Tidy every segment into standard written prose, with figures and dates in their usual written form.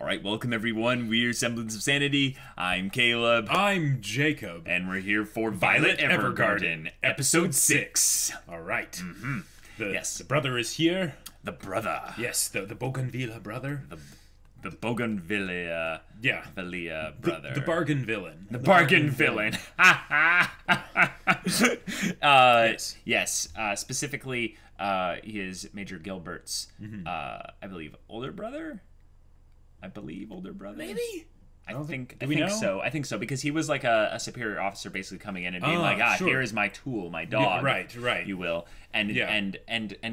Alright, welcome everyone. We're Semblance of Sanity. I'm Caleb. I'm Jacob. And we're here for Violet Evergarden, Episode 6. Alright. Yes. The brother is here. The brother. Yes, the Bougainville brother. The Bougainville Yeah. brother. The bargain villain. The bargain villain. Yes. Specifically, he is Major Gilbert's, I believe, older brother? Maybe? I think so. I think so, because he was like a superior officer basically coming in and being sure. here is my tool, my dog. Yeah, right. You will. And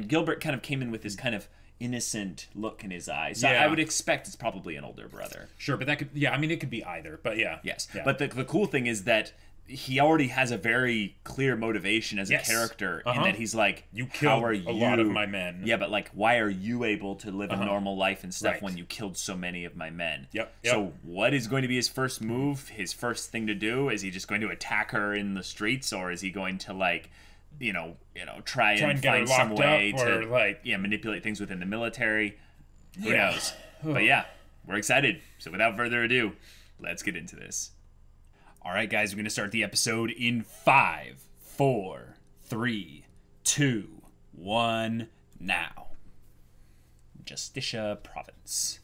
Gilbert kind of came in with this kind of innocent look in his eyes. So I would expect it's probably an older brother. Sure, but that could, it could be either, but yeah. Yes. Yeah. But the cool thing is that he already has a very clear motivation as a character, in that he's like, you killed a lot of my men. Yeah, but like, why are you able to live a normal life and stuff when you killed so many of my men? Yep. So what is going to be his first move? His first thing to do? Is he just going to attack her in the streets, or is he going to like, try and find some way to manipulate things within the military? Who knows? But yeah, we're excited. So without further ado, let's get into this. All right, guys, we're going to start the episode in 5, 4, 3, 2, 1, now. Justicia Province.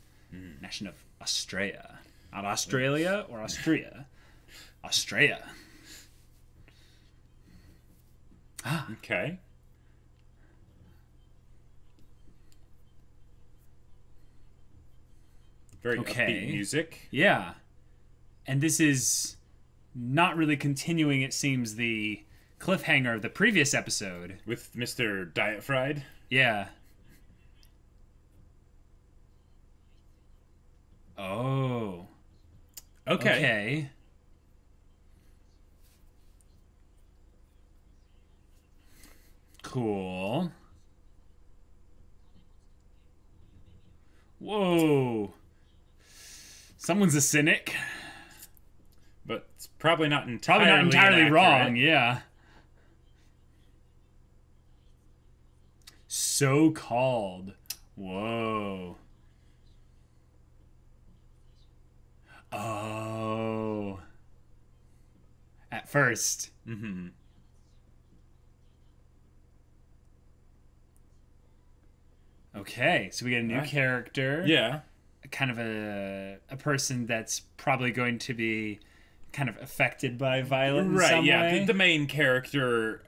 Nation of Australia. Not Australia or Austria. Australia. Okay. Very upbeat music. Yeah. And this is not really continuing, it seems, the cliffhanger of the previous episode. With Mr. Diet Fried? Yeah. Oh. Okay. Cool. Whoa. Someone's a cynic. But it's probably not entirely inaccurate. Wrong, yeah. So called. Whoa. Oh. At first. Okay, so we get a new character. Yeah. Kind of a person that's probably going to be kind of affected by Violet in some way. The main character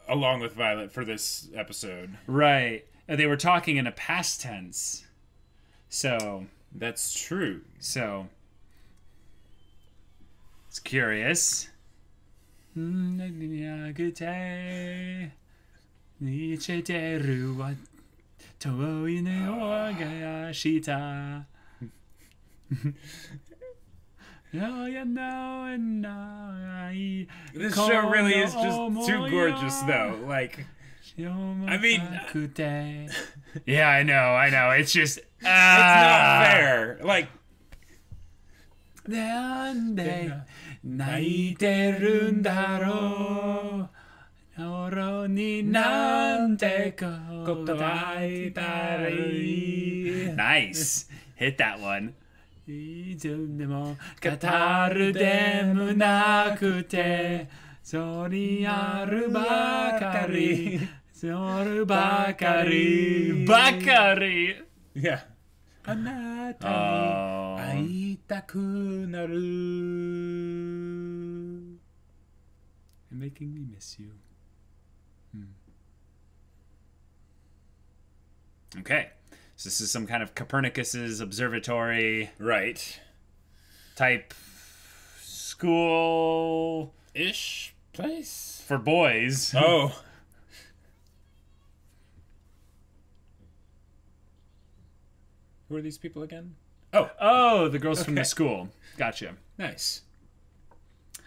along with Violet for this episode. Right. They were talking in a past tense. So. That's true. So. It's curious. This show really is just too gorgeous, though. Like, I mean, yeah, I know. It's just, it's not fair. Like, nice. Hit that one. いつでも語るでもなくてそりあるばかりそるばかりばかり Yeah. あなたに会いたくなる Making me miss you. Okay. So this is some kind of Copernicus's observatory, right? Type school-ish place for boys. Oh. Who are these people again? Oh, the girls from the school. Gotcha. Nice.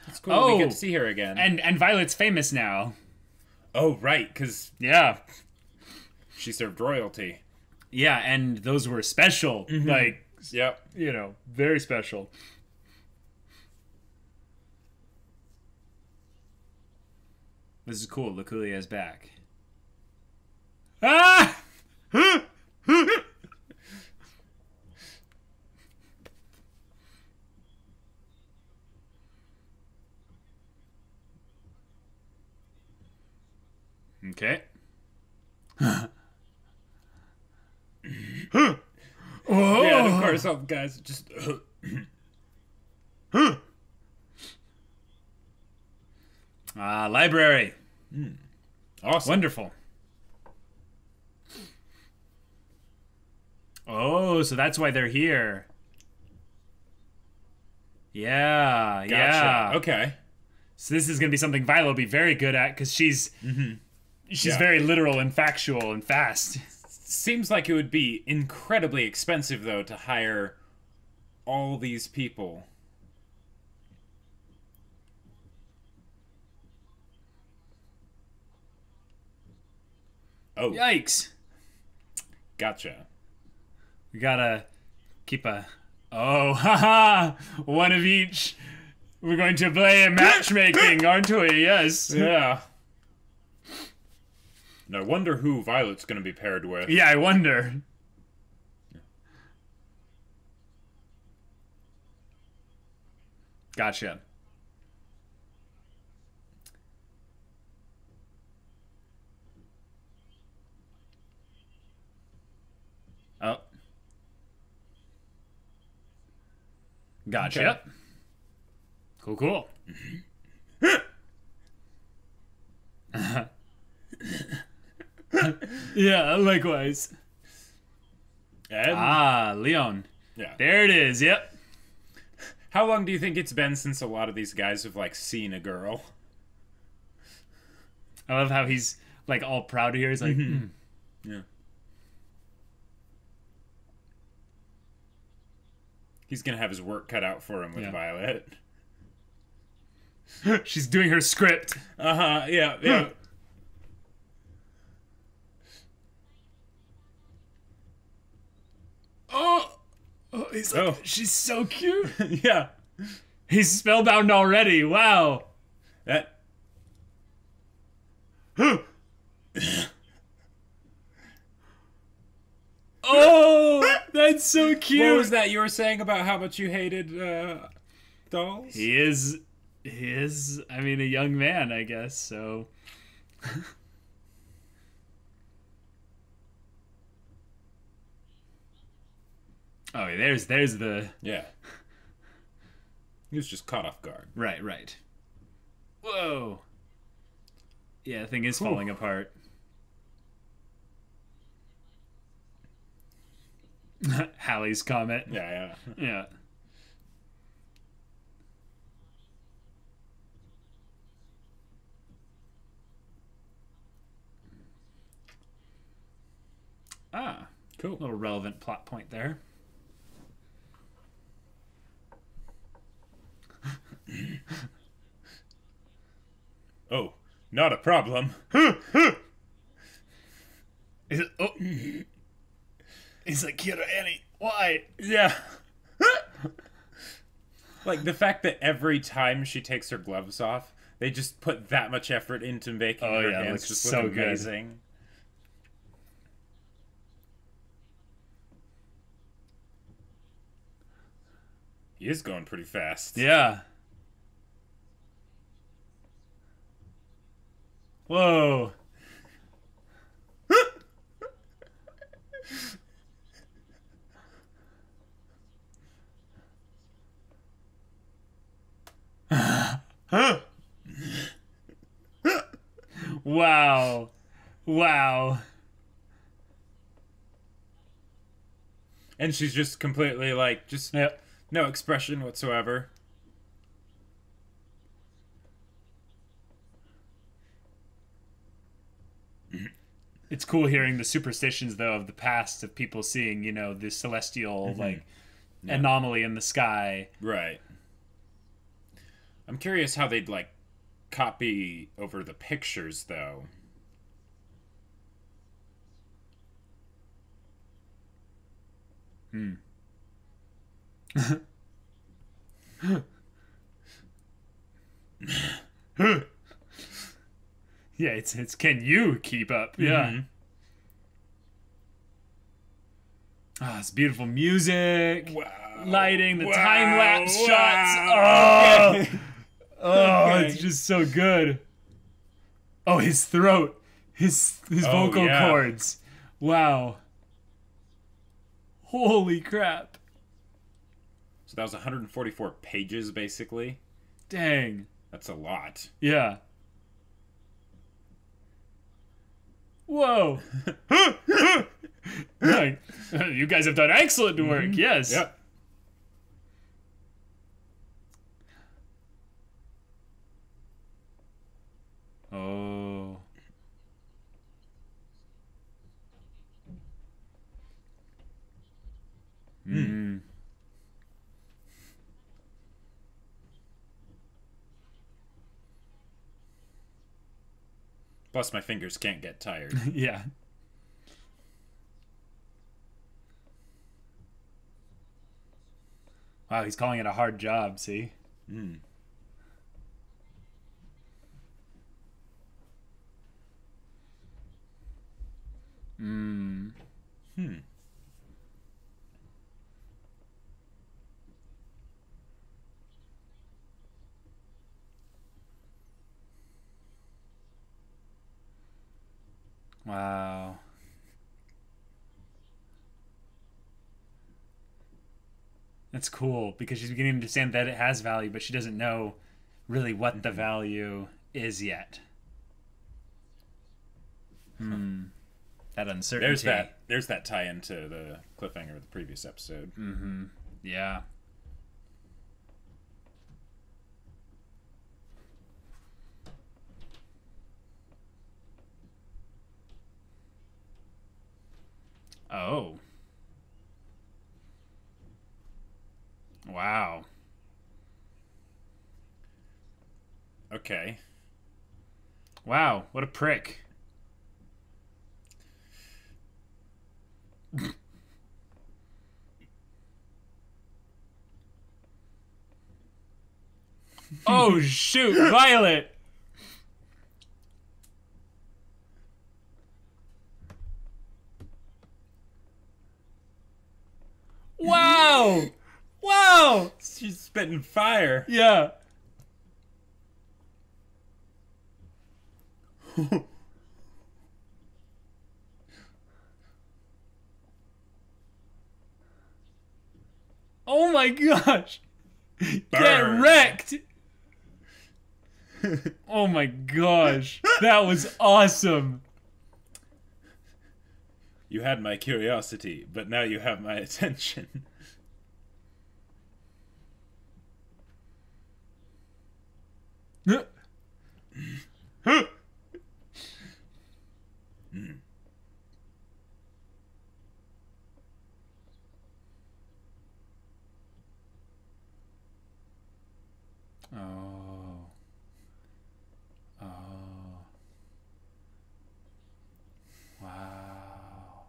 That's cool. We get to see her again. And Violet's famous now. Oh, right, because she served royalty. Yeah, and those were special. Like, very special. This is cool. Luculia's back. Ah! Okay. Oh. Yeah, of course, all the guys just... Library. Awesome. Wonderful. Oh, so that's why they're here. Yeah, Gotcha. yeah. Okay. So this is going to be something Viola will be very good at, because she's very literal and factual and fast. Seems like it would be incredibly expensive, though, to hire all these people. Oh. Yikes. Gotcha. We gotta keep a... Oh, haha! One of each. We're going to play matchmaking, aren't we? Yes. Yeah. And I wonder who Violet's going to be paired with. Yeah, I wonder. Gotcha. Oh. Gotcha. Okay. Cool, cool. Yeah, likewise. And Leon. yeah. There it is, yep. How long do you think it's been since a lot of these guys have, like, seen a girl? I love how he's, like, all proud here. He's like, Yeah. He's gonna have his work cut out for him with Violet. She's doing her script. Uh-huh, yeah, yeah. Oh, he's like, she's so cute. Yeah. He's spellbound already. Wow. That... Oh, that's so cute. What was that you were saying about how much you hated dolls? He is, I mean, a young man, I guess, so. Oh, there's the... Yeah. He was just caught off guard. Right, right. Whoa. Yeah, the thing is falling apart. Hallie's comment. Yeah, yeah. Yeah. Ah, Cool. little relevant plot point there. Oh, not a problem. Is it, oh. He's like, Kira Annie, why? Yeah. Like, the fact that every time she takes her gloves off, they just put that much effort into making her hands just so look amazing. Good. He is going pretty fast. Yeah. Whoa. Wow. Wow. And she's just completely, like, just no expression whatsoever. It's cool hearing the superstitions, though, of the past of people seeing, you know, this celestial, like, anomaly in the sky. Right. I'm curious how they'd, like, copy over the pictures, though. Yeah, it's can you keep up? Yeah. Ah, it's beautiful music. Wow. Lighting, the Wow. time-lapse Wow. shots. Oh, Okay. it's just so good. Oh, his throat. his vocal cords. Wow. Holy crap. So that was 144 pages, basically. Dang. That's a lot. Yeah. Whoa. Like, you guys have done excellent work. Yes. Yep. Oh. Hmm. Plus, my fingers can't get tired. Yeah. Wow, he's calling it a hard job, see? Mm. Hmm. Wow. That's cool because she's beginning to understand that it has value, but she doesn't know really what the value is yet. That uncertainty. There's that tie into the cliffhanger of the previous episode. Yeah. Oh. Wow. Okay. Wow, what a prick. Oh, shoot, Violet. Wow. Wow. She's spitting fire. Yeah. Oh my gosh. Burn. Get wrecked. Oh my gosh. That was awesome. You had my curiosity, but now you have my attention. Oh. Oh. Wow.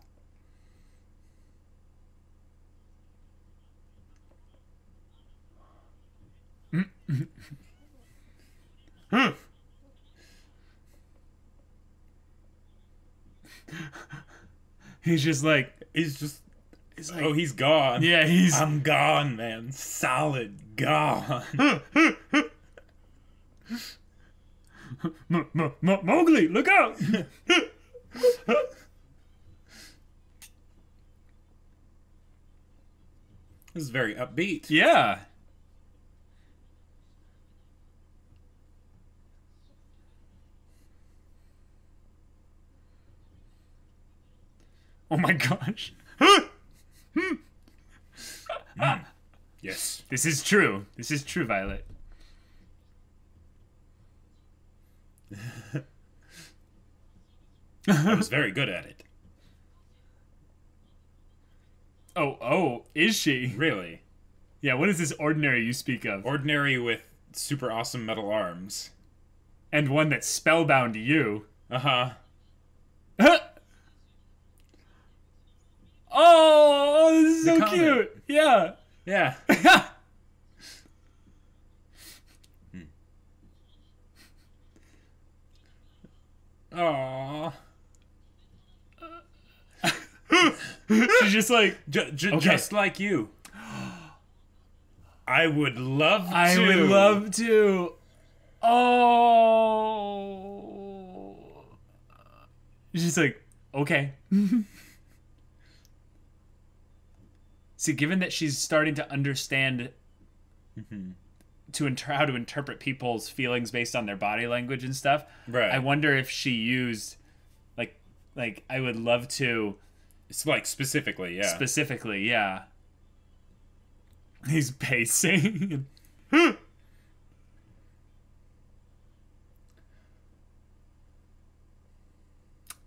He's just like, He's like, oh, he's gone. yeah, I'm gone, man. Solid gone. Mowgli, look out! This is very upbeat. Yeah. Oh my gosh. Yes. This is true. This is true, Violet. I was very good at it. Oh, is she? Really? Yeah, what is this ordinary you speak of? Ordinary with super awesome metal arms. And one that's spellbound to you. Uh-huh. Oh, this is The so comet. cute. Yeah. Yeah. Aww. She's just like, Just like you. I would love to. I would love to. Oh. She's like, okay. See, given that she's starting to understand how to interpret people's feelings based on their body language and stuff, right? I wonder if she used, like I would love to. It's like specifically, yeah. He's pacing.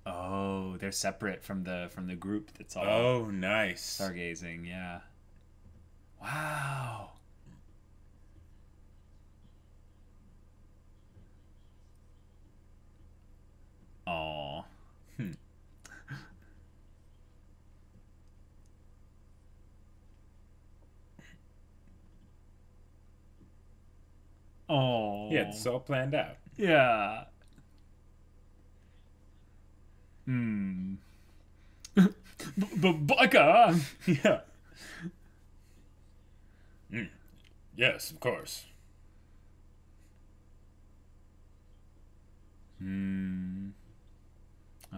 Oh, they're separate from the group that's all. Oh, nice. Stargazing, yeah. Wow. Oh. Oh. Yeah, it's all planned out. Yeah. Baka. Yeah. Yes, of course. Oh.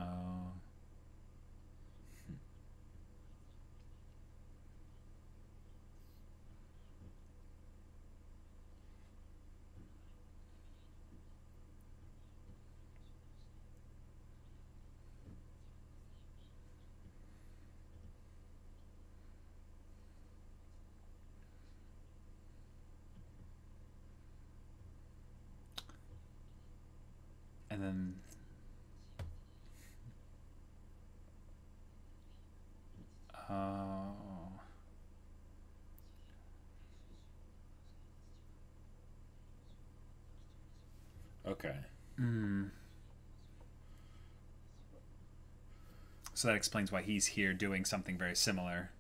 And then Okay. So that explains why he's here doing something very similar.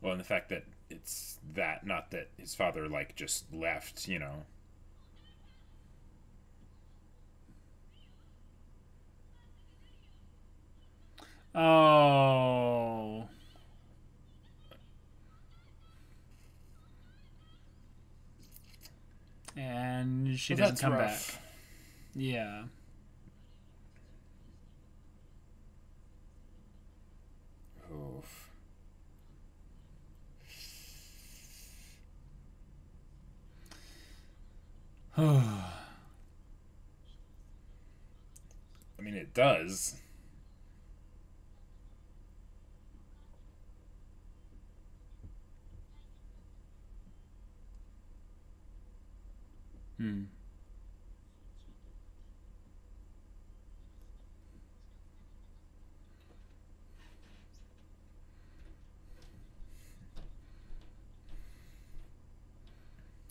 Well, and the fact that it's that, not that his father, like, just left, you know. Oh. And she doesn't come back. Yeah. Oof. I mean, it does.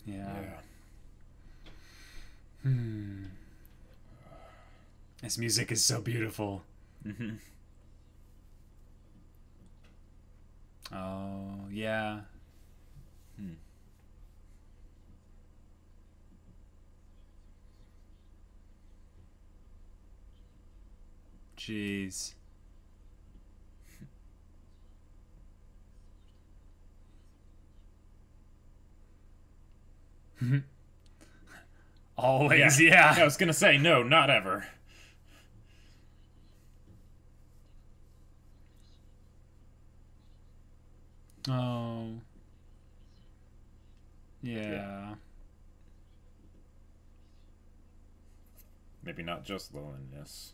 Yeah. This music is so beautiful. Oh, yeah. Jeez. Always, yeah. I was gonna say, no, not ever. Oh. Yeah. Maybe not just loneliness.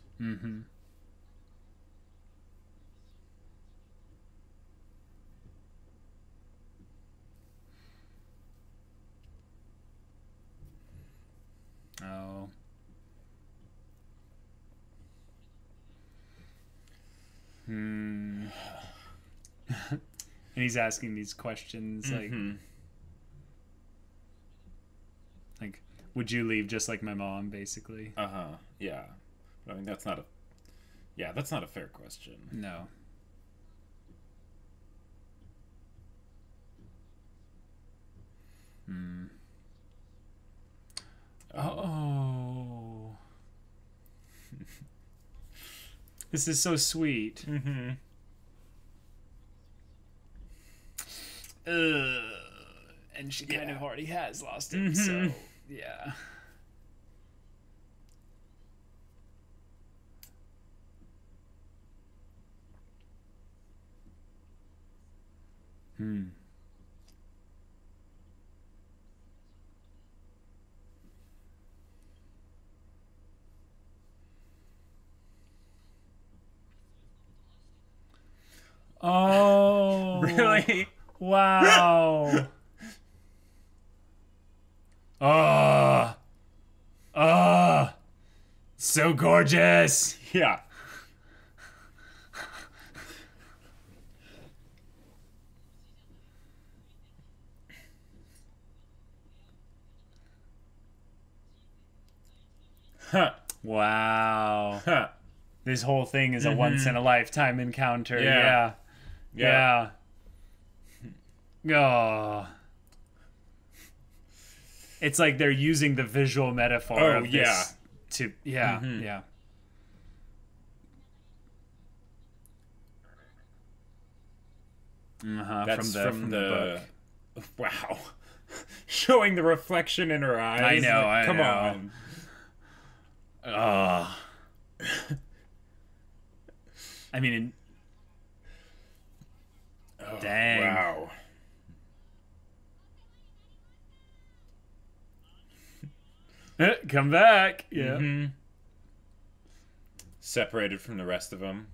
Oh. And he's asking these questions like, would you leave just like my mom, basically? Yeah. But, I mean, that's not a fair question. No. Oh. This is so sweet. And she kind of already has lost him, so yeah. Hmm. Oh. Really? Wow. Oh. Oh. So gorgeous. Yeah. Huh. Wow. Huh. This whole thing is a once in a lifetime encounter. Yeah. Yeah. Oh. It's like they're using the visual metaphor of this to yeah. That's from the book. Wow. Showing the reflection in her eyes. I know, like, come know. on. Oh. I mean, dang. Wow. Come back. Yeah. Separated from the rest of them.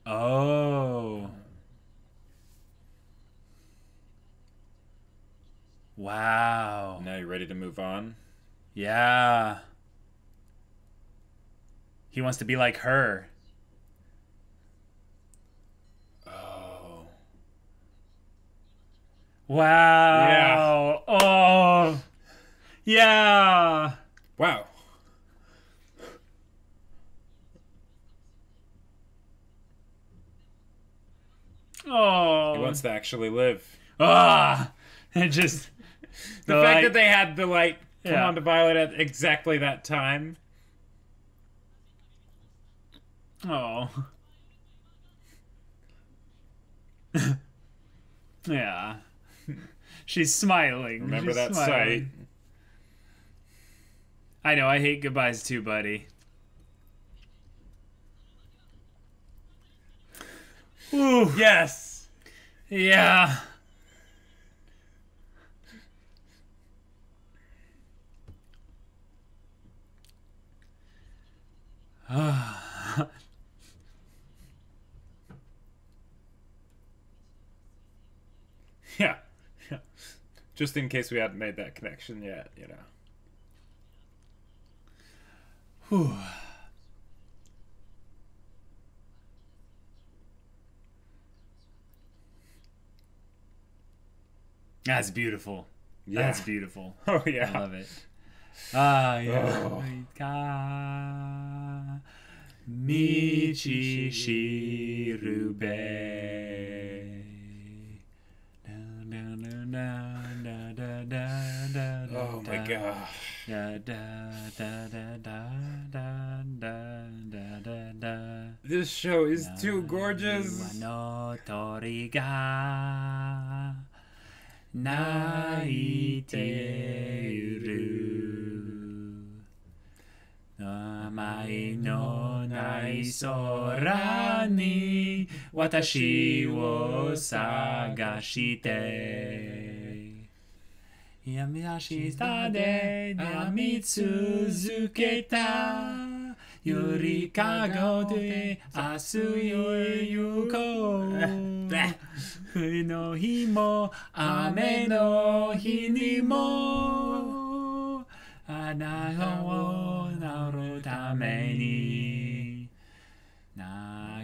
Oh. Wow. Now you ready to move on? Yeah. He wants to be like her. Oh. Wow. Yeah. Oh. Yeah. Wow. Oh. He wants to actually live. Ah. It just The fact that they had the light come on to Violet at exactly that time. Oh. Yeah. She's smiling. Remember She's that smiling. sight. I know, I hate goodbyes too, buddy. Ooh, yes. Yeah. Yeah. Just in case we hadn't made that connection yet, you know. Whew. That's beautiful. Yeah. That's beautiful. Oh, yeah. I love it. Ah, yeah. Oh. Michi shirube. Oh my gosh. This show is too gorgeous. 泣いている名前のない空に私を探して闇明日で病み続けたゆりかごで明日へ行こう冬の日も雨の日にもあなたを守るために投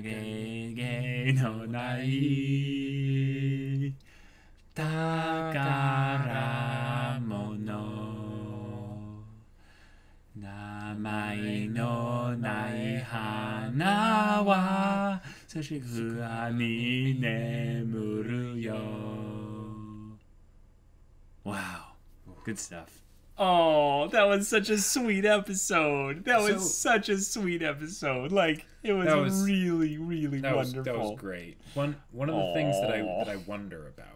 げげのない宝物名前のない花はそして不安に眠るよ Wow, good stuff. Oh, that was such a sweet episode. That was such a sweet episode. Like, it was really, really wonderful. That was great. One of the things that I wonder about.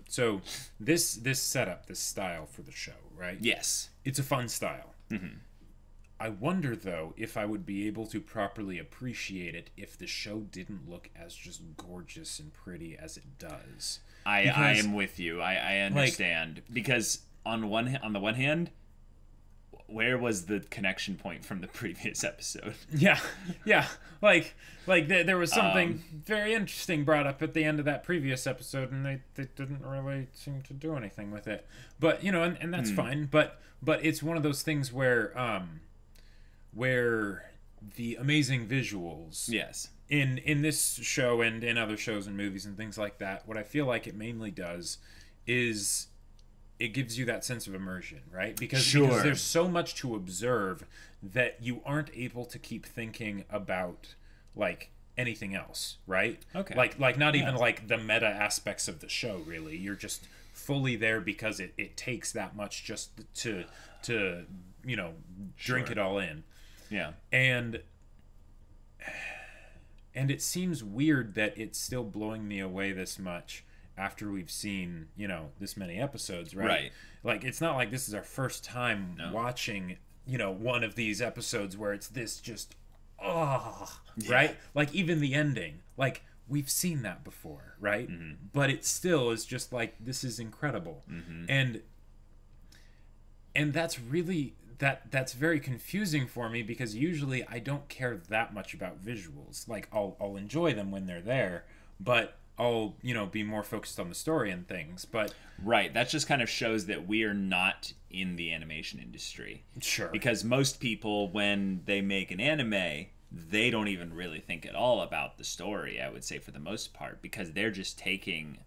So this setup, this style for the show, right? Yes. It's a fun style. Mm-hmm. I wonder, though, if I would be able to properly appreciate it if the show didn't look as just gorgeous and pretty as it does. I am with you. I understand. Because on the one hand, where was the connection point from the previous episode? Yeah. Like there was something very interesting brought up at the end of that previous episode, and they didn't really seem to do anything with it. But and that's fine. But it's one of those things where the amazing visuals, yes, in this show and in other shows and movies and things like that, what I feel like it mainly does is it gives you that sense of immersion, right? Because there's so much to observe that you aren't able to keep thinking about like anything else, right? Okay. Like not even like the meta aspects of the show, really. You're just fully there because it takes that much just to drink it all in. Yeah. And it seems weird that it's still blowing me away this much after we've seen, this many episodes, right? Right. Like, it's not like this is our first time watching, one of these episodes where it's this just, right? Like, even the ending, like, we've seen that before, right? Mm-hmm. But it still is just like, this is incredible. Mm-hmm. And that's really... That's very confusing for me because usually I don't care that much about visuals. Like, I'll enjoy them when they're there, but I'll be more focused on the story and things. But right, that just kind of shows that we are not in the animation industry. Sure. Because most people, when they make an anime, they don't even really think at all about the story, I would say, for the most part, because they're just taking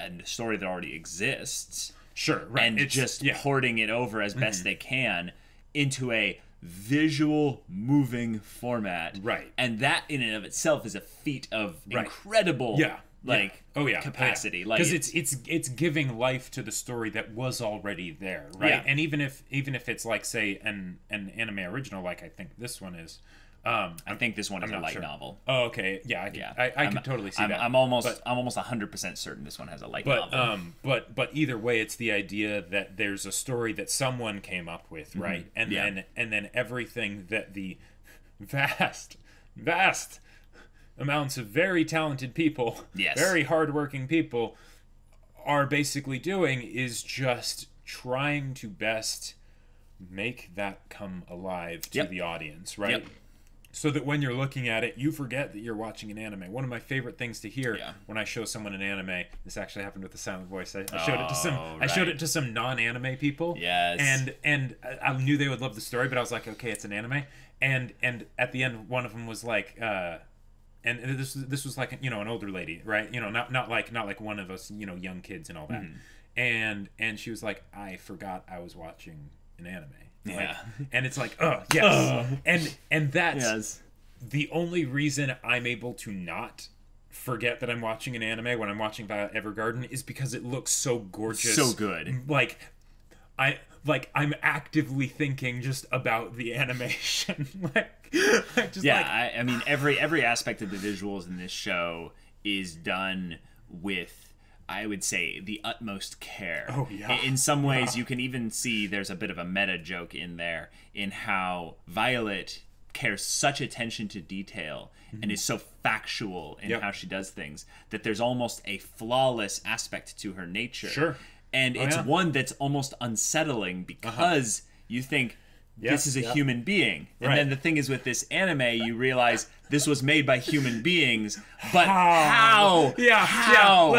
a story that already exists, sure, right, and just porting it over as best they can into a visual moving format, right? And that in and of itself is a feat of incredible capacity, like, because it's giving life to the story that was already there, right? And even if it's like, say, an anime original, like I think this one is, I think this one is a light novel. Oh, okay. Yeah, I can totally see that. I'm almost 100% certain this one has a light novel. But either way, it's the idea that there's a story that someone came up with, right? And then everything that the vast amounts of very talented people, very hardworking people, are basically doing is just trying to best make that come alive to the audience, right? Yep. So that when you're looking at it, you forget that you're watching an anime. One of my favorite things to hear when I show someone an anime, this actually happened with the silent voice. I showed it to some non-anime people. Yes. And I knew they would love the story, but I was like, okay, it's an anime. And at the end, one of them was like, and this was like, an older lady, right? Not like one of us, young kids and all that. Mm-hmm. And she was like, I forgot I was watching an anime. Yeah. And it's like, yes. And that's the only reason I'm able to not forget that I'm watching an anime when I'm watching Evergarden is because it looks so gorgeous. So good. I'm actively thinking just about the animation. I mean, every aspect of the visuals in this show is done with, I would say, the utmost care. Oh, yeah. In some ways, you can even see there's a bit of a meta joke in there in how Violet cares such attention to detail and is so factual in how she does things that there's almost a flawless aspect to her nature. Sure. And it's one that's almost unsettling because you think, this is a human being. And then the thing is, with this anime, you realize this was made by human beings, but how? How?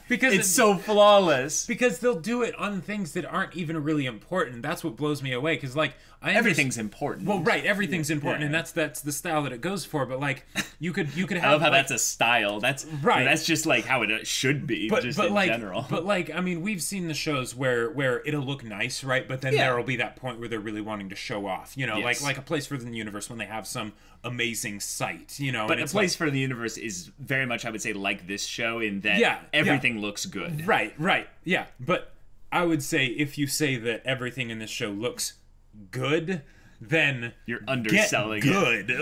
Because it's so flawless. Because they'll do it on things that aren't even really important. That's what blows me away. Because everything's important. Well, right, everything's important, and that's the style that it goes for. But you could have. I love how that's a style. That's right. That's just like how it should be, but in general. But I mean, we've seen the shows where it'll look nice, right? But then there will be that point where they're really wanting to show off. Like A Place for the Universe when they have some amazing sight. But A Place for the Universe is very much, I would say, like this show in that everything looks good. Right. Yeah, but I would say if you say that everything in this show looks good, then you're underselling good. it.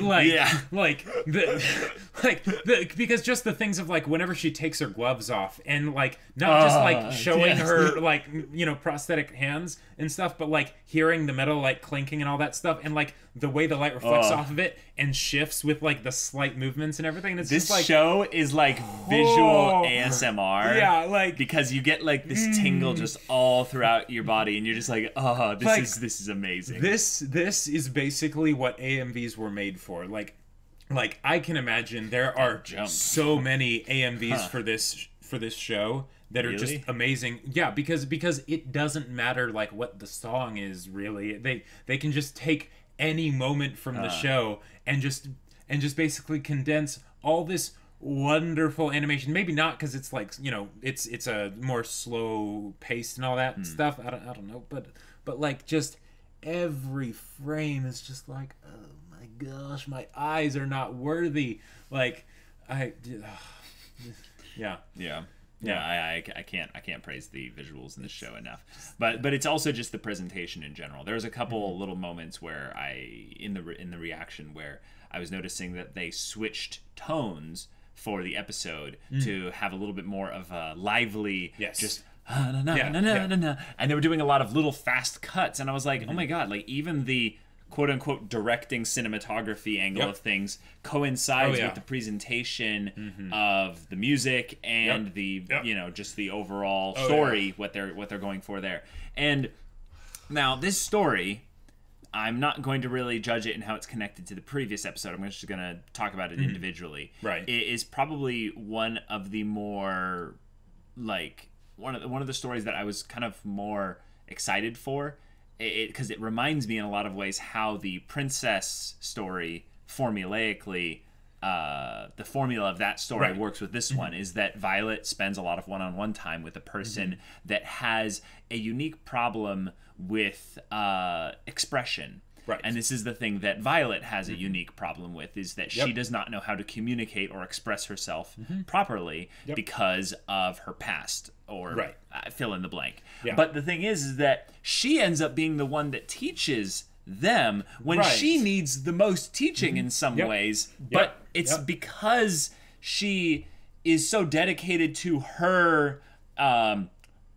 Because just the things of like whenever she takes her gloves off and like not just like showing her like, you know, prosthetic hands and stuff, but like hearing the metal like clinking and all that stuff, and like the way the light reflects off of it and shifts with like the slight movements and everything. And it's this just like, show is like visual ASMR. Yeah, like because you get like this tingle just all throughout your body, and you're just like, oh, this is amazing. This is basically what AMVs were made for. Like I can imagine there are so many AMVs for this show that are just amazing. Yeah, because it doesn't matter like what the song is really. They can just take any moment from the show and just basically condense all this wonderful animation. Maybe not because it's like, you know, it's a more slow paced and all that stuff. I don't know, but like just every frame is just like, oh my gosh, my eyes are not worthy. Like I can't praise the visuals in this show enough. But it's also just the presentation in general. There's a couple little moments where in the reaction where I was noticing that they switched tones for the episode to have a little bit more of a lively, just and they were doing a lot of little fast cuts, and I was like, oh my god, like even the quote unquote directing cinematography angle of things coincides with the presentation of the music and the you know, just the overall story, what they're going for there. And now this story, I'm not going to really judge it in how it's connected to the previous episode. I'm just going to talk about it individually. Right. It is probably one of the more like one of the stories that I was kind of more excited for, because it reminds me in a lot of ways how the princess story formulaically, the formula of that story works with this one, is that Violet spends a lot of one-on-one time with a person that has a unique problem with expression. Right. And this is the thing that Violet has a unique problem with, is that she does not know how to communicate or express herself properly because of her past, or fill in the blank. Yeah. But the thing is that she ends up being the one that teaches them when she needs the most teaching in some ways. But it's because she is so dedicated to her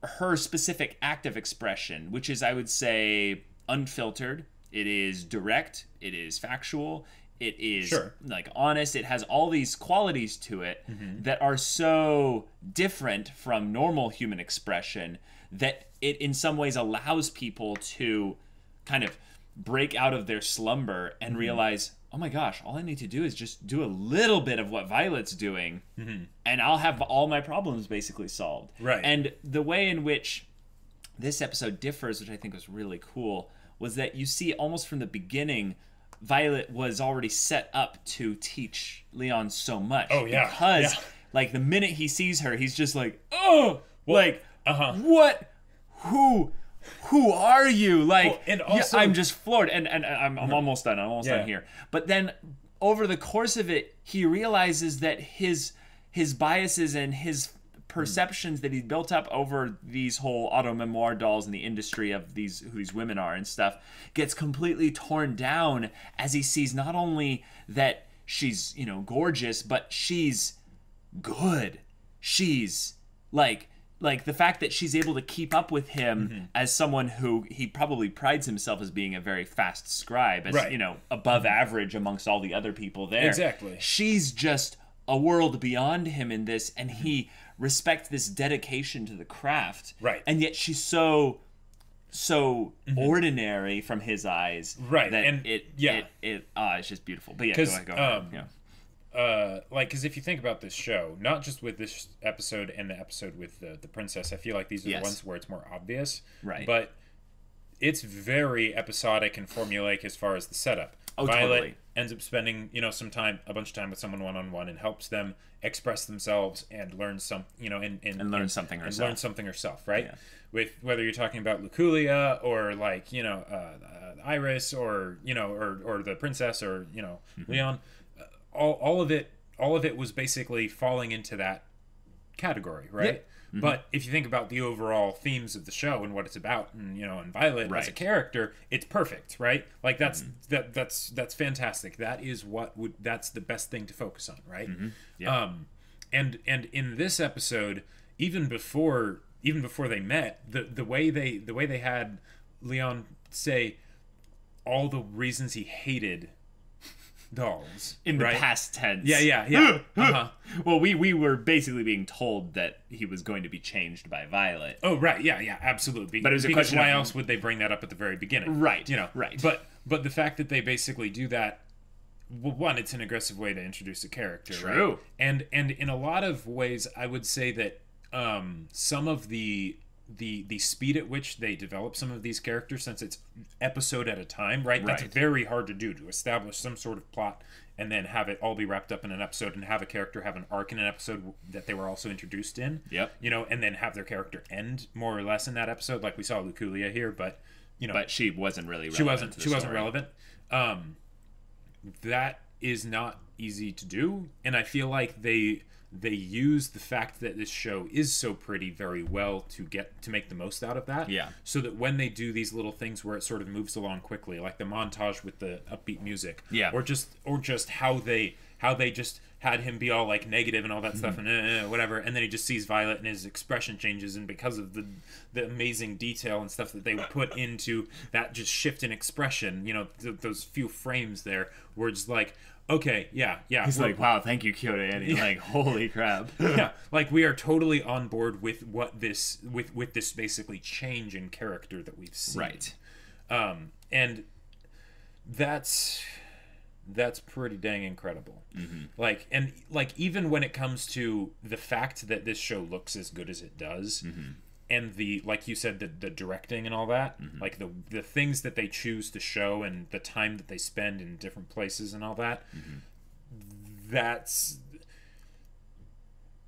her specific act of expression, which is, I would say, unfiltered. It is direct. It is factual. It is like honest. It has all these qualities to it that are so different from normal human expression that it in some ways allows people to kind of break out of their slumber and realize, oh my gosh, all I need to do is just do a little bit of what Violet's doing and I'll have all my problems basically solved. Right. And the way in which this episode differs, which I think was really cool, was that you see almost from the beginning, Violet was already set up to teach Leon so much. Oh, yeah. Because, like, the minute he sees her, he's just like, oh! Well, like, what? Who are you? Like, and also, I'm just floored. And I'm almost done. I'm almost done here. But then, over the course of it, he realizes that his biases and his perceptions that he built up over these whole auto memoir dolls and the industry of who these women are and stuff gets completely torn down as he sees not only that she's, you know, gorgeous, but she's good. She's like the fact that she's able to keep up with him as someone who he probably prides himself as being a very fast scribe, as you know, above average amongst all the other people there. Exactly. She's just a world beyond him in this, and he respects this dedication to the craft. Right. And yet she's so ordinary from his eyes. Right. That and it's just beautiful. But yeah, go ahead. Like, because if you think about this show, not just with this episode and the episode with the princess, I feel like these are the ones where it's more obvious. Right. But it's very episodic and formulaic as far as the setup. Oh, Violet totally. ends up spending, you know, a bunch of time with someone one-on-one and helps them express themselves and learn learn something herself. Right. Yeah. With whether you're talking about Luculia or like, you know, Iris or, you know, or the princess or, you know, Leon, all of it was basically falling into that category, right? Yeah. Mm-hmm. But if you think about the overall themes of the show and what it's about, and and Violet as a character, it's perfect, right? Like that's that's fantastic. That's the best thing to focus on, right? Mm-hmm. Yeah. And in this episode, even before they met, the way they had Leon say all the reasons he hated dolls in the past tense. Yeah. Well, we were basically being told that he was going to be changed by Violet. Oh, right. Yeah, absolutely. But it was a because question why of, else would they bring that up at the very beginning? Right. Right. But the fact that they basically do that, well, one, it's an aggressive way to introduce a character. True. Right? And in a lot of ways, I would say that some of the speed at which they develop some of these characters, since it's episode at a time, right? That's very hard to do, to establish some sort of plot and then have it all be wrapped up in an episode, and have a character have an arc in an episode that they were also introduced in. Yep. And then have their character end more or less in that episode, like we saw Luculia here, but but she wasn't really relevant. She wasn't relevant. That is not easy to do, and I feel like they use the fact that this show is so pretty very well to make the most out of that. Yeah. So that when they do these little things where it sort of moves along quickly, like the montage with the upbeat music, yeah, or just how they just had him be all like negative and all that stuff and whatever, and then he just sees Violet and his expression changes, and because of the amazing detail and stuff that they would put into that just shift in expression, those few frames there where it's like, okay, yeah. He's like, wow, thank you, Kyoto Annie. Like, holy crap. Yeah, like we are totally on board with what this with this basically change in character that we've seen. Right. And that's pretty dang incredible. Mm-hmm. Even when it comes to the fact that this show looks as good as it does, and like you said, the directing and all that, like the things that they choose to show and the time that they spend in different places and all that,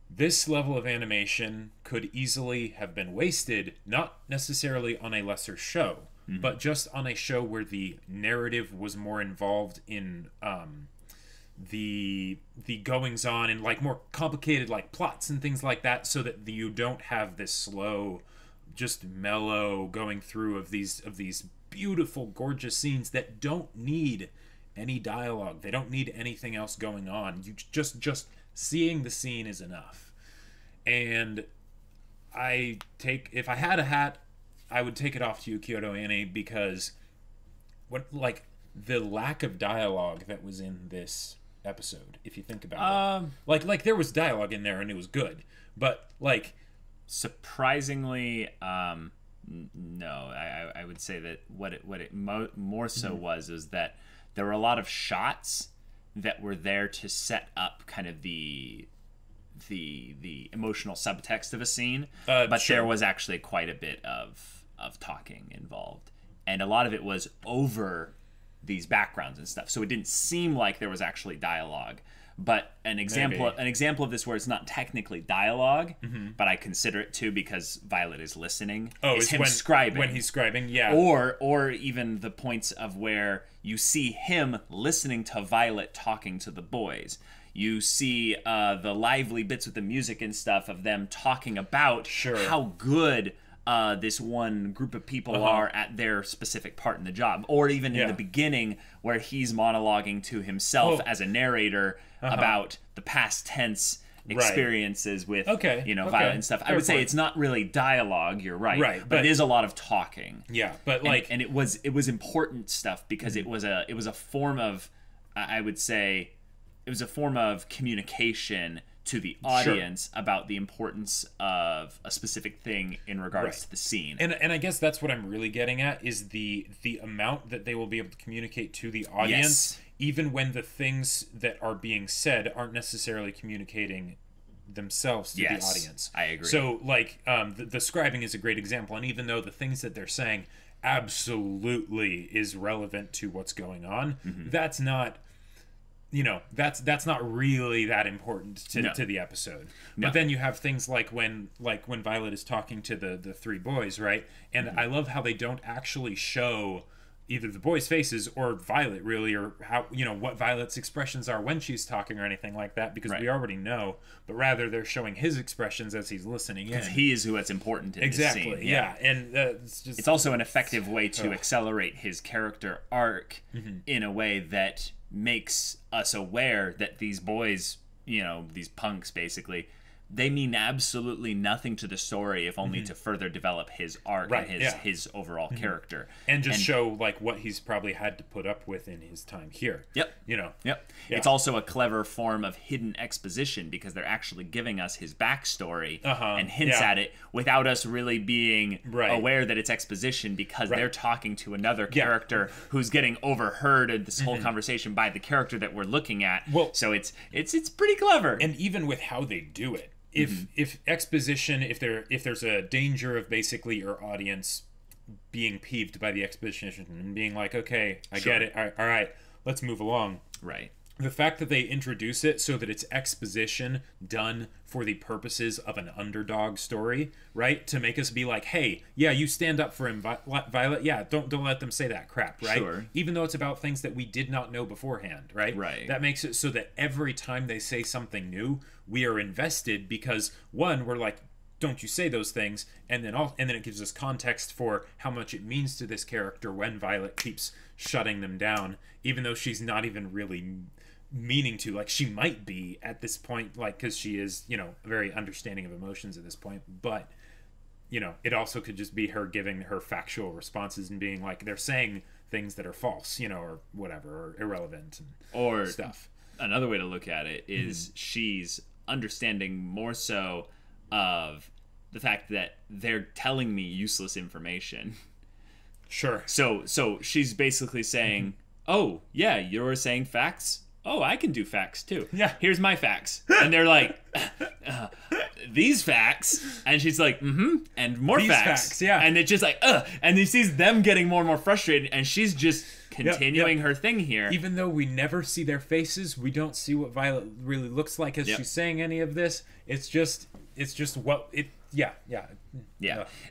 this level of animation could easily have been wasted, not necessarily on a lesser show, but just on a show where the narrative was more involved in the goings on and like more complicated like plots and things like that, so that you don't have this slow, just mellow going through of these beautiful, gorgeous scenes that don't need any dialogue. They don't need anything else going on. You just seeing the scene is enough. And if I had a hat, I would take it off to you, Kyoto Annie, because the lack of dialogue that was in this episode, if you think about it, like there was dialogue in there and it was good, but like surprisingly, no, I would say that what it more so was that there were a lot of shots that were there to set up kind of the emotional subtext of a scene, but sure, there was actually quite a bit of talking involved, and a lot of it was over these backgrounds and stuff, so it didn't seem like there was actually dialogue. But an example of this where it's not technically dialogue, but I consider it too because Violet is listening. Oh, is him scribing. When he's scribing, yeah. Or even the points of where you see him listening to Violet talking to the boys. You see the lively bits with the music and stuff of them talking about how good this one group of people are at their specific part in the job. Or even in the beginning where he's monologuing to himself as a narrator about the past tense experiences with Violet and stuff. I would say it's not really dialogue, you're right, but it is a lot of talking. Yeah, but and it was important stuff because it was a form of, I would say, it was a form of communication to the audience about the importance of a specific thing in regards to the scene. And I guess that's what I'm really getting at is the amount that they will be able to communicate to the audience, even when the things that are being said aren't necessarily communicating themselves to the audience. I agree. So like the scribing is a great example, and even though the things that they're saying absolutely is relevant to what's going on, that's not that's not really that important to the episode. But then you have things like when Violet is talking to the three boys, right? And I love how they don't actually show either the boys' faces or Violet, really, or how, you know, what Violet's expressions are when she's talking or anything like that, because we already know, but rather they're showing his expressions as he's listening in. Because he is what's important in this scene. Yeah. And it's also an effective way to accelerate his character arc in a way that makes us aware that these boys, you know, these punks basically, they mean absolutely nothing to the story if only to further develop his arc and his overall character. And show, like, what he's probably had to put up with in his time here. Yep. You know? Yep. Yeah. It's also a clever form of hidden exposition because they're actually giving us his backstory and hints at it without us really being aware that it's exposition because they're talking to another character who's getting overheard in this whole conversation by the character that we're looking at. Well, so it's pretty clever. And even with how they do it, if exposition, if there's a danger of basically your audience being peeved by the exposition and being like, okay, I get it, all right, let's move along. Right. The fact that they introduce it so that it's exposition done for the purposes of an underdog story, right? To make us be like, hey, yeah, you stand up for him, Violet. Yeah, don't let them say that crap, right? Sure. Even though it's about things that we did not know beforehand, right? Right. That makes it so that every time they say something new, we are invested because, one, we're like, don't you say those things, and then it gives us context for how much it means to this character when Violet keeps shutting them down, even though she's not even really meaning to. Like, she might be at this point, like, because she is, you know, very understanding of emotions at this point, but, you know, it also could just be her giving her factual responses and being like, they're saying things that are false, you know, or whatever, or irrelevant and stuff. Another way to look at it is she's understanding more so of the fact that they're telling me useless information. Sure. So she's basically saying, oh, yeah, you're saying facts? Oh, I can do facts too. Yeah. Here's my facts. And they're like, these facts. And she's like, and more these facts. Yeah. And it's just like, and he sees them getting more and more frustrated, and she's just continuing her thing here. Even though we never see their faces, we don't see what Violet really looks like as she's saying any of this. It's just what it. Yeah.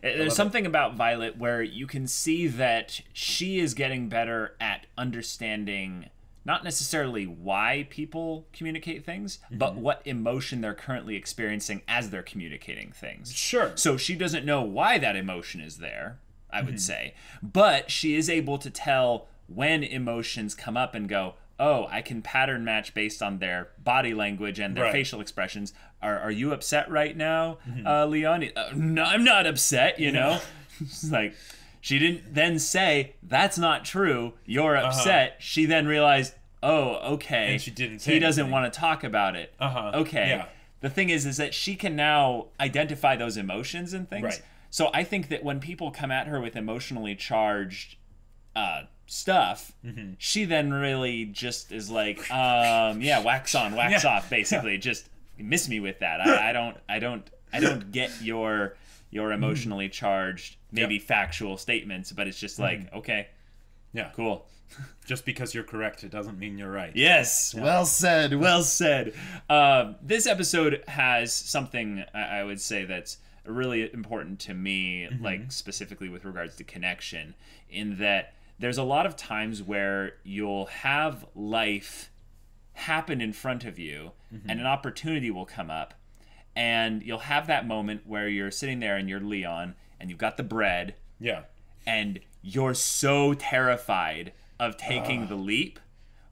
There's something about Violet where you can see that she is getting better at understanding not necessarily why people communicate things, but what emotion they're currently experiencing as they're communicating things. Sure. So she doesn't know why that emotion is there, I would say, but she is able to tell when emotions come up and go, oh, I can pattern match based on their body language and their facial expressions. Are you upset right now, Leon? No, I'm not upset, you know? It's like, she didn't then say, that's not true, you're upset. She then realized, oh, okay. And she didn't say he doesn't anything. want to talk about it. Okay. Yeah. The thing is that she can now identify those emotions and things. Right. So I think that when people come at her with emotionally charged stuff, she then really just is like, wax on, wax off, basically. Just miss me with that. I don't get your emotionally charged, maybe factual statements, but it's just like, okay, cool. Just because you're correct, it doesn't mean you're right. Yes, well said, well said. This episode has something I would say that's really important to me, like specifically with regards to connection, in that there's a lot of times where you'll have life happen in front of you and an opportunity will come up, and you'll have that moment where you're sitting there and you're Leon and you've got the bread and you're so terrified of taking the leap,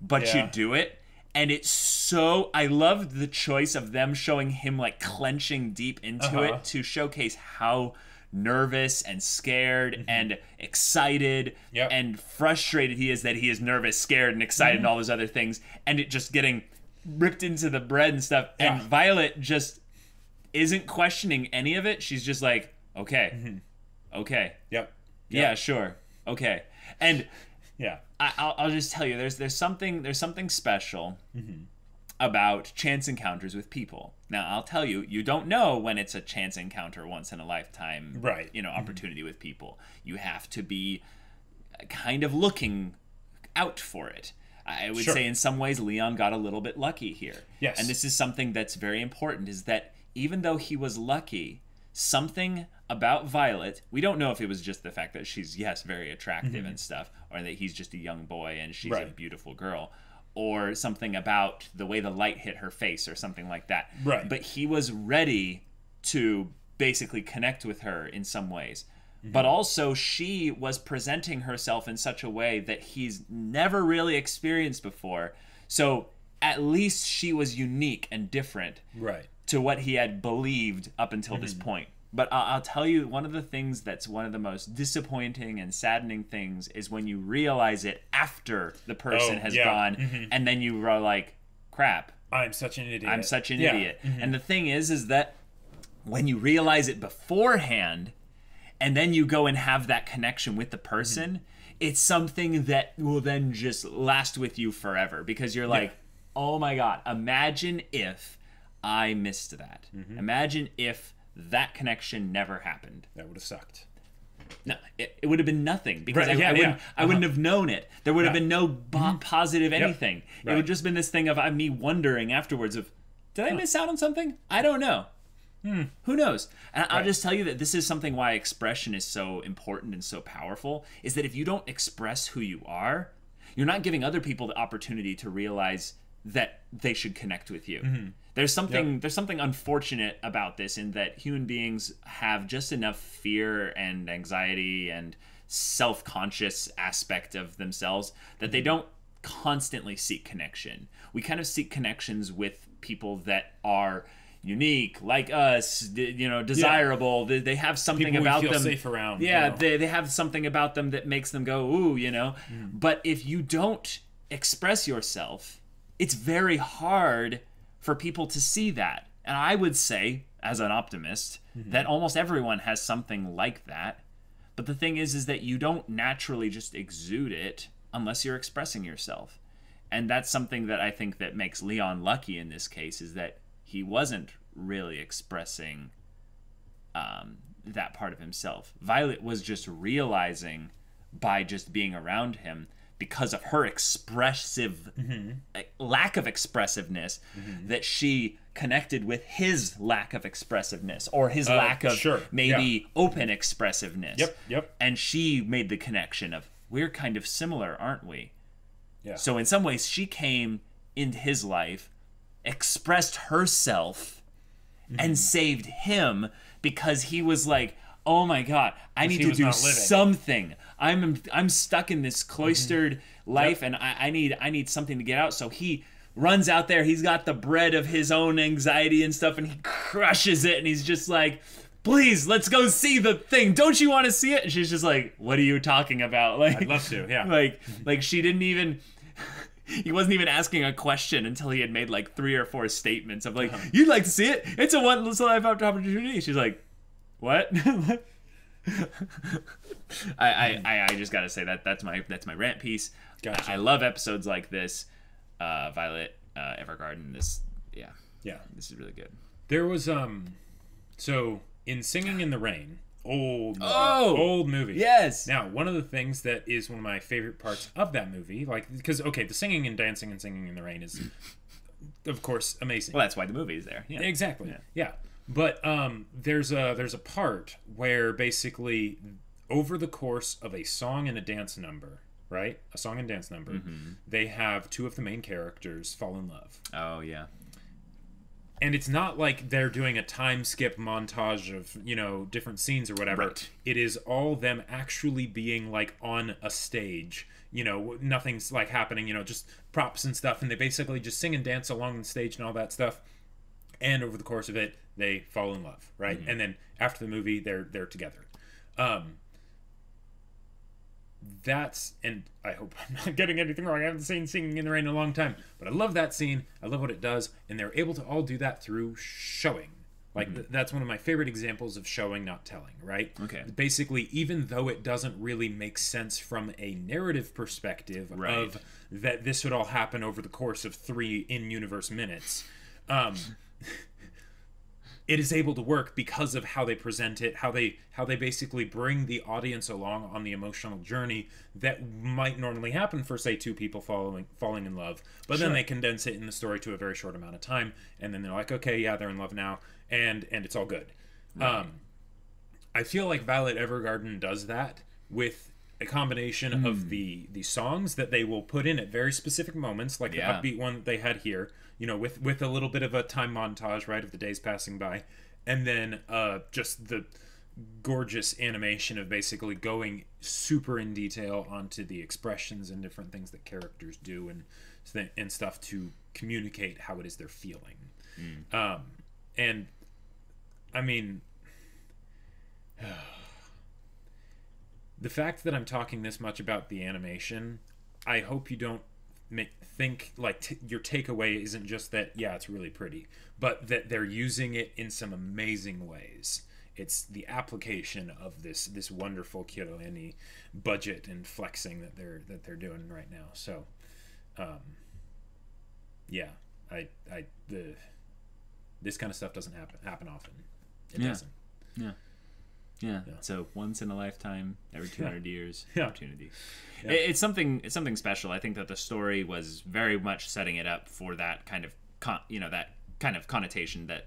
but you do it. And it's so, I loved the choice of them showing him like clenching deep into it to showcase how nervous and scared and excited and frustrated he is that he is nervous, scared, and excited and all those other things. And it just getting ripped into the bread and stuff. And Violet just isn't questioning any of it. She's just like, okay, okay. Yeah, sure. Okay. And I'll just tell you, there's something special about chance encounters with people. Now, I'll tell you, you don't know when it's a chance encounter, once in a lifetime, opportunity with people. You have to be kind of looking out for it. I would say in some ways Leon got a little bit lucky here. Yes. And this is something that's very important, is that even though he was lucky, something about Violet, we don't know if it was just the fact that she's, yes, very attractive and stuff, or that he's just a young boy and she's a beautiful girl, or something about the way the light hit her face or something like that. Right. But he was ready to basically connect with her in some ways. But also she was presenting herself in such a way that he's never really experienced before. So at least she was unique and different to what he had believed up until this point. But I'll tell you, one of the things that's one of the most disappointing and saddening things is when you realize it after the person has gone, and then you are like, crap. I'm such an idiot. I'm such an idiot. And the thing is that when you realize it beforehand, and then you go and have that connection with the person, it's something that will then just last with you forever. Because you're like, oh my God, imagine if I missed that. Imagine if that connection never happened. That would have sucked. No, it would have been nothing, because I wouldn't have known it. There would have been no positive anything. It would have just been this thing of me wondering afterwards of, did I miss out on something? I don't know. Who knows? And I'll just tell you that this is something why expression is so important and so powerful, is that if you don't express who you are, you're not giving other people the opportunity to realize that they should connect with you. There's something unfortunate about this, in that human beings have just enough fear and anxiety and self-conscious aspect of themselves that they don't constantly seek connection. We kind of seek connections with people that are unique, like us, desirable. They have something people about we feel them. Safe around. They have something about them that makes them go, ooh, But if you don't express yourself, it's very hard for people to see that. And I would say, as an optimist, that almost everyone has something like that. But the thing is that you don't naturally just exude it unless you're expressing yourself. And that's something that I think that makes Leon lucky in this case, is that he wasn't really expressing that part of himself. Violet was just realizing by just being around him, because of her expressive lack of expressiveness, that she connected with his lack of expressiveness, or his lack of open expressiveness. And she made the connection of, we're kind of similar, aren't we? So in some ways, she came into his life, expressed herself, and saved him, because he was like, oh my God, I need to do something. I'm stuck in this cloistered life, and I need something to get out. So he runs out there. He's got the bread of his own anxiety and stuff, and he crushes it, and he's just like, please, let's go see the thing. Don't you want to see it? And she's just like, what are you talking about? Like, I'd love to, yeah. Like she didn't even... He wasn't even asking a question until he had made like 3 or 4 statements of like, you'd like to see it? It's a once in a lifetime opportunity. She's like, what? I just gotta say that's my rant piece. Gotcha. I love episodes like this. Violet, Evergarden. This is really good. There was so in Singing in the Rain, old movie. Yes. Now, one of the things that is one of my favorite parts of that movie, like, because the singing and dancing and Singing in the Rain is, of course, amazing. Well, that's why the movie is there. Yeah. Exactly. Yeah. But there's a part where basically, over the course of a song and a dance number, right? A song and dance number, they have 2 of the main characters fall in love. Oh yeah. And it's not like they're doing a time skip montage of, different scenes or whatever. Right. It is all them actually being like on a stage. Nothing's like happening, just props and stuff. And they basically just sing and dance along the stage and all that stuff. And over the course of it, they fall in love, right? And then after the movie, they're together. And I hope I'm not getting anything wrong. I haven't seen Singing in the Rain in a long time, but I love that scene. I love what it does, and they're able to all do that through showing. Like that's one of my favorite examples of showing, not telling, right? Okay. Basically, even though it doesn't really make sense from a narrative perspective of that this would all happen over the course of 3 in-universe minutes, it is able to work because of how they present it, how they basically bring the audience along on the emotional journey that might normally happen for, say, 2 people falling in love, but then they condense it in the story to a very short amount of time, and then they're like, okay, yeah, they're in love now, and it's all good. Right. I feel like Violet Evergarden does that with a combination of the songs that they will put in at very specific moments, like the upbeat one that they had here, you know, with a little bit of a time montage, right, of the days passing by, and then just the gorgeous animation of basically going super in detail onto the expressions and different things that characters do and stuff to communicate how it is they're feeling. And I mean, the fact that I'm talking this much about the animation, I hope you don't think like your takeaway isn't just that it's really pretty, but that they're using it in some amazing ways. It's the application of this wonderful Kyoto-eni budget and flexing that they're doing right now. So, this kind of stuff doesn't happen often. It doesn't. Yeah. So once in a lifetime, every 200 years, opportunity. Yeah. It's something special. I think that the story was very much setting it up for that kind of that kind of connotation that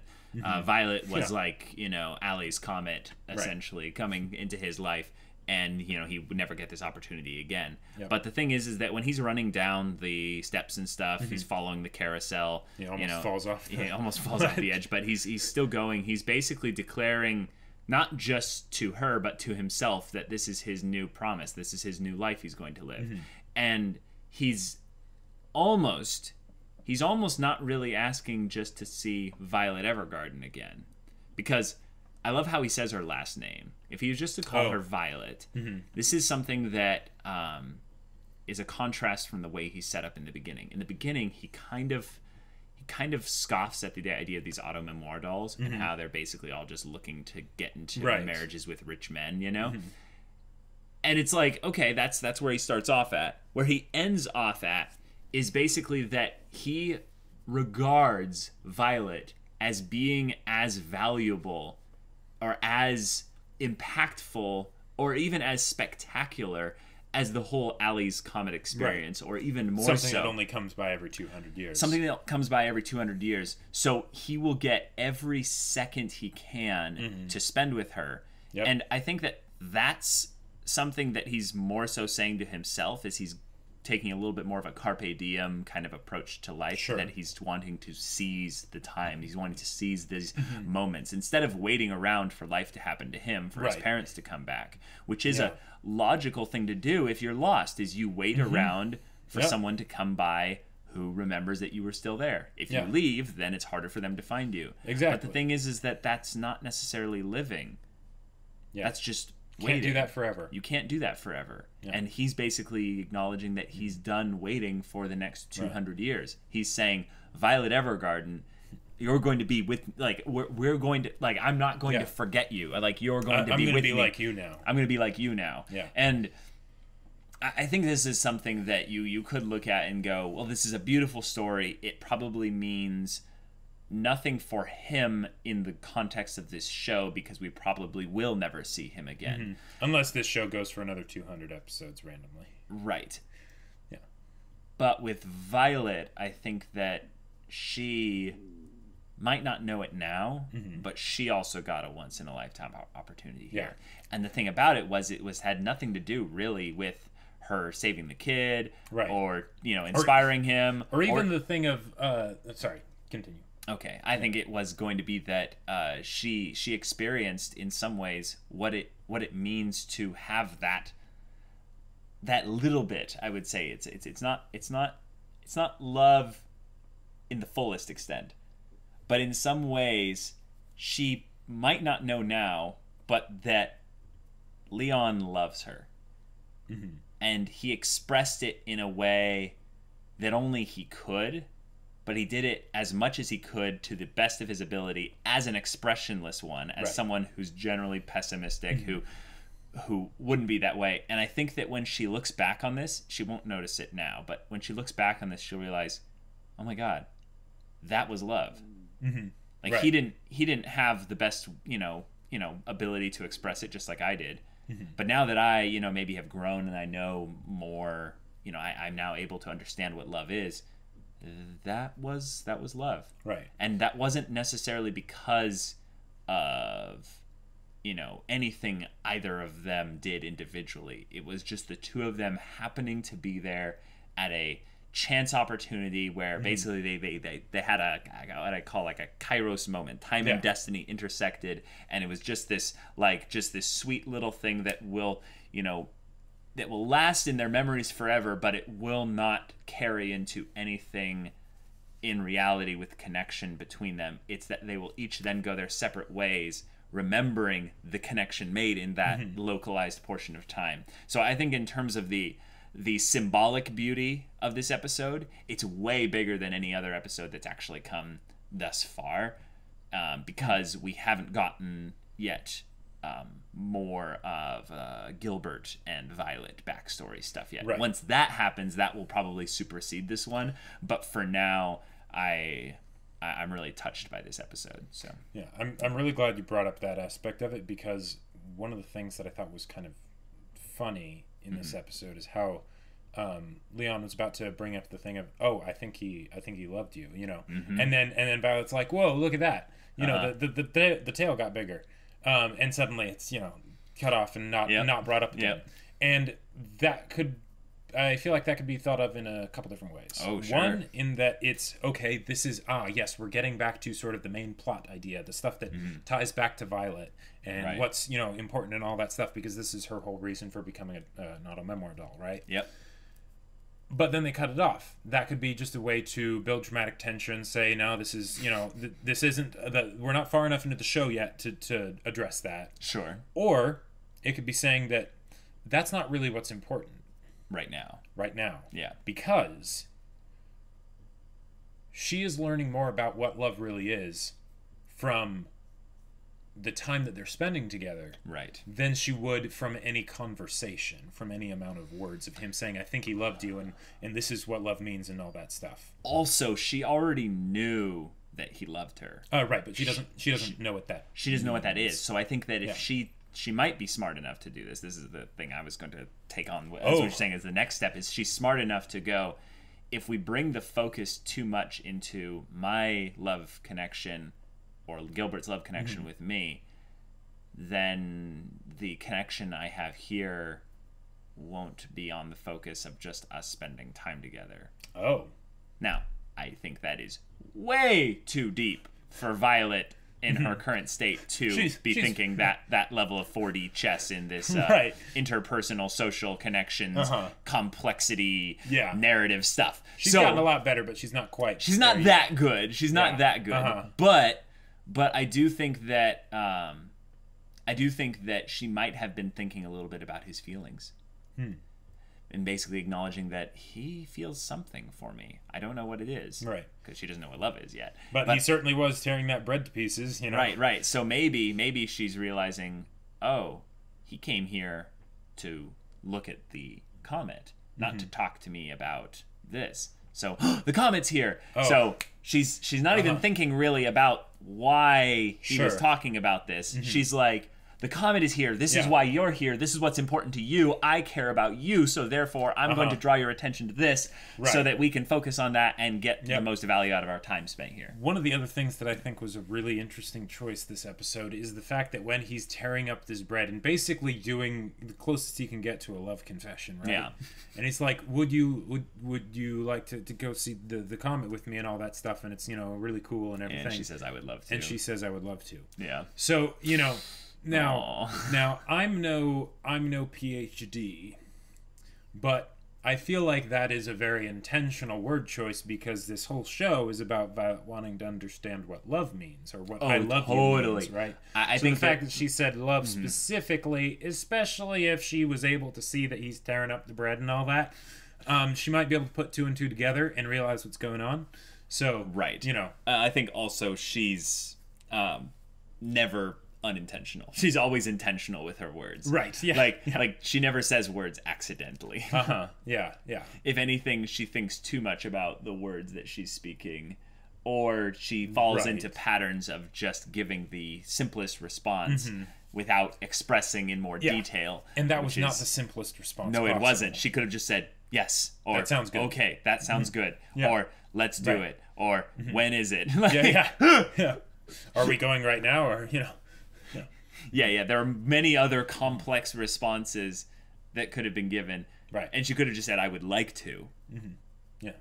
Violet was like, you know, Ali's comet essentially coming into his life, and you know he would never get this opportunity again. But the thing is that when he's running down the steps and stuff, he's following the carousel. He almost falls off. He almost falls off the edge, but he's still going. He's basically declaring, not just to her, but to himself, that this is his new promise. This is his new life he's going to live. And he's almost not really asking just to see Violet Evergarden again. Because I love how he says her last name. If he was just to call her Violet, this is something that is a contrast from the way he's set up in the beginning. In the beginning, he kind of scoffs at the idea of these auto memoir dolls and how they're basically all just looking to get into marriages with rich men, you know? And it's like, okay, that's where he starts off at. Where he ends off at is basically that he regards Violet as being as valuable or as impactful or even as spectacular as the whole Ali's Comet experience, or even more something that only comes by every 200 years. Something that comes by every 200 years. So he will get every second he can to spend with her. And I think that that's something that he's more so saying to himself, is he's taking a little bit more of a carpe diem kind of approach to life, that he's wanting to seize the time. He's wanting to seize these moments instead of waiting around for life to happen to him, for his parents to come back, which is a logical thing to do if you're lost, is you wait around for someone to come by who remembers that you were still there. If you leave, then it's harder for them to find you. But the thing is that that's not necessarily living. That's just waiting. Can't do that forever. You can't do that forever. And he's basically acknowledging that he's done waiting for the next 200 years. He's saying, Violet Evergarden, you're going to be with, like, we're going to, like, I'm not going to forget you. Like, you're going to be with me. I'm going to be like you now. I'm going to be like you now. And I think this is something that you could look at and go, well, this is a beautiful story. It probably means nothing for him in the context of this show, because we probably will never see him again. Unless this show goes for another 200 episodes randomly. Right. But with Violet, I think that she might not know it now, but she also got a once-in-a-lifetime opportunity here. And the thing about it had nothing to do really with her saving the kid, or, you know, inspiring him. Or even the thing of, sorry, continue. Okay, I think it was going to be that she experienced in some ways what it means to have that little bit. I would say it's not love in the fullest extent, but in some ways she might not know now, but that Leon loves her, and he expressed it in a way that only he could. But he did it as much as he could to the best of his ability as an expressionless one, as someone who's generally pessimistic, who wouldn't be that way. And I think that when she looks back on this, she won't notice it now, but when she looks back on this, she'll realize, oh my God, that was love. Like he didn't have the best, you know, ability to express it just like I did. But now that I, you know, maybe have grown and I know more, you know, I'm now able to understand what love is. That was love, right? And that wasn't necessarily because of anything either of them did individually. It was just the two of them happening to be there at a chance opportunity where basically they had what I call like a kairos moment. Time and destiny intersected, and it was just this sweet little thing that will last in their memories forever, but it will not carry into anything in reality with connection between them. It's that they will each then go their separate ways, remembering the connection made in that localized portion of time. So I think in terms of the symbolic beauty of this episode, it's way bigger than any other episode that's actually come thus far, because we haven't gotten yet more of Gilbert and Violet backstory stuff yet. Right. Once that happens, that will probably supersede this one. But for now, I'm really touched by this episode. So yeah, I'm really glad you brought up that aspect of it, because one of the things that I thought was kind of funny in this episode is how Leon was about to bring up the thing of, I think he loved you, and then Violet's like, whoa, look at that, the tail got bigger, and suddenly it's cut off and not brought up again, and I feel like that could be thought of in a couple different ways. Oh, sure. One, in that it's, okay, this is, yes, we're getting back to sort of the main plot idea, the stuff that ties back to Violet, and what's, important and all that stuff, because this is her whole reason for becoming an auto-memoir doll, right? Yep. But then they cut it off. That could be just a way to build dramatic tension, say, no, this is, this isn't, we're not far enough into the show yet to address that. Sure. Or it could be saying that that's not really what's important. Right now. Yeah. Because she is learning more about what love really is from the time that they're spending together. Right. Than she would from any conversation, from any amount of words of him saying, I think he loved you, and this is what love means and all that stuff. Also, she already knew that he loved her. Right, but she doesn't know what that She doesn't know what that is. So I think that if she might be smart enough to do this. This is the thing I was going to take on. That's what you're saying is the next step is she's smart enough to go, if we bring the focus too much into my love connection or Gilbert's love connection with me, then the connection I have here won't be on the focus of just us spending time together. Oh. Now, I think that is way too deep for Violet in her current state to be thinking that level of 4D chess in this interpersonal social connections, complexity, narrative stuff. She's gotten a lot better, but she's not quite. She's not that good. She's not that good. But I do think that she might have been thinking a little bit about his feelings. And basically acknowledging that he feels something for me. I don't know what it is. Right. Because she doesn't know what love is yet. But he certainly was tearing that bread to pieces, Right. So maybe she's realizing, he came here to look at the comet, not to talk to me about this. So the comet's here. So she's not even thinking really about why he was talking about this. She's like, the comet is here. This is why you're here. This is what's important to you. I care about you, so therefore I'm going to draw your attention to this so that we can focus on that and get the most value out of our time spent here. One of the other things that I think was a really interesting choice this episode is the fact that when he's tearing up this bread and basically doing the closest he can get to a love confession, right? Yeah. And he's like, would you like to go see the comet with me and all that stuff? And it's, really cool and everything. And she says, I would love to. And she says, I would love to. Yeah. So, Now I'm no PhD, but I feel like that is a very intentional word choice because this whole show is about Violet wanting to understand what love means or what I love you means, right? I think the fact that she said love specifically, especially if she was able to see that he's tearing up the bread and all that, she might be able to put two and two together and realize what's going on. So, I think also she's never unintentional. She's always intentional with her words. Right. Yeah. Like she never says words accidentally. Yeah. If anything, she thinks too much about the words that she's speaking, or she falls into patterns of just giving the simplest response without expressing in more detail. And that was not the simplest response. No, it wasn't. She could have just said yes, or that sounds good. Okay, that sounds good, or let's do it, or when is it? Yeah. Are we going right now, or Yeah, there are many other complex responses that could have been given. Right. And she could have just said, I would like to. Mm-hmm. Yeah.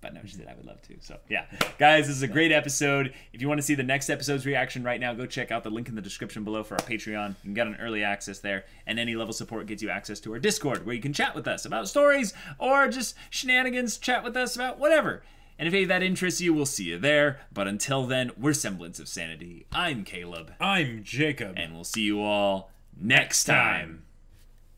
But no, she said, I would love to. So, yeah. Guys, this is a great episode. If you want to see the next episode's reaction right now, go check out the link in the description below for our Patreon. You can get an early access there. And any level support gets you access to our Discord, where you can chat with us about stories or just shenanigans, chat with us about whatever. And if any of that interests you, we'll see you there. But until then, we're Semblance of Sanity. I'm Caleb. I'm Jacob. And we'll see you all next time.